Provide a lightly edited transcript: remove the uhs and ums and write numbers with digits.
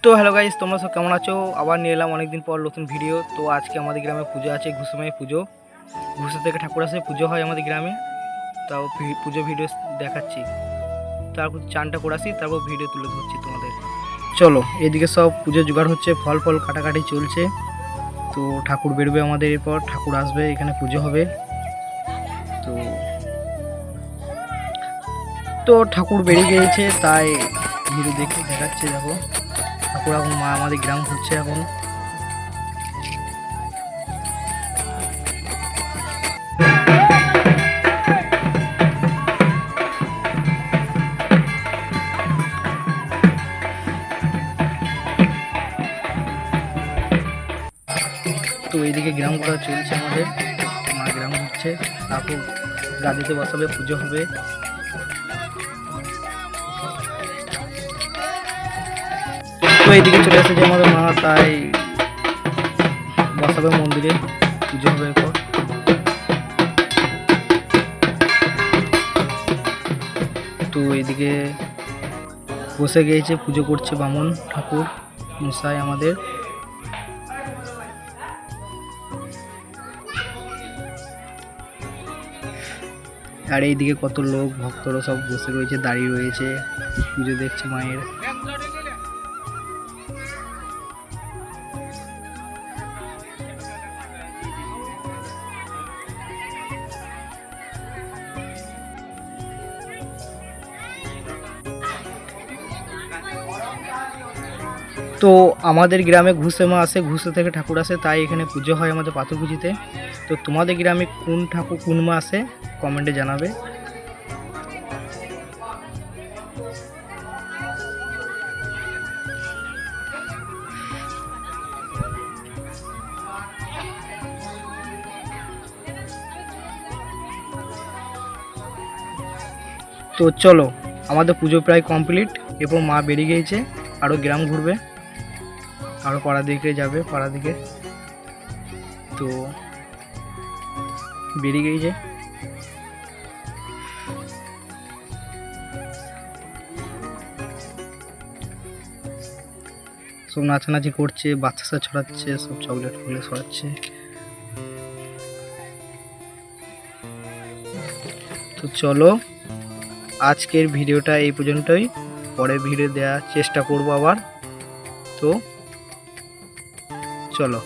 তো hello guys, তোমরা সব কেমন আছো? আবার নিয়ে এলাম অনেকদিন পর নতুন ভিডিও। তো আজকে আমাদের গ্রামে পুজো আছে, ঘুষুমাই পুজো। ঘুষে থেকে ঠাকুর আসে, পুজো হয় আমাদের গ্রামে। তাও পুজো ভিডিও দেখাচ্ছি। তারপর চানটা করে আসি, তারপর ভিডিও তুলে ধরছি তোমাদের। চলো, এদিকে সব পুজো জোগাড় হচ্ছে, ফল ফল কাটাকাটি চলছে। তো ঠাকুর বেরোবে আমাদের, এরপর ঠাকুর আসবে, এখানে পুজো হবে। তো তো ঠাকুর বেরিয়ে গিয়েছে, তাই ভিডিও দেখাচ্ছে। দেখো ঠাকুর এখন মা আমাদের গ্রাম ঘুরছে এখন। তো এইদিকে গ্রাম ঘোরা চলছে আমাদের, মা গ্রাম ঘুরছে, তারপর গাদিতে বসাবে, পুজো হবে। তো এইদিকে চলে এসেছে আমাদের মা, তাই বসাবে মন্দিরে, পুজো হবে এরপর। তো এইদিকে বসে গিয়েছে, পুজো করছে বামুন ঠাকুর মশাই আমাদের। আর এইদিকে কত লোক ভক্তরা সব বসে রয়েছে, দাঁড়িয়ে রয়েছে, পুজো দেখছে মায়ের। তো আমাদের গ্রামে ঘুষে মা আসে, ঘুষে থেকে ঠাকুর আসে, তাই এখানে পুজো হয় আমাদের পাথরকুচিতে। তো তোমাদের গ্রামে কোন ঠাকুর কোন মা আসে কমেন্টে জানাবে। তো চলো, আমাদের পুজো প্রায় কমপ্লিট, এরপর মা বেরিয়ে গিয়েছে, আরও গ্রাম ঘুরবে, আরও পাড়া দিকে যাবে, পাড়া দিকে। তো বেরিয়ে গিয়েছে। সব নাচানাচি করছে, বাচ্চা ছড়াচ্ছে, সব চকলেট ফকলেট ছড়াচ্ছে। তো চলো, আজকের ভিডিওটা এই পর্যন্তই, পরের ভিডিও দেওয়ার চেষ্টা করব আবার। তো চলো।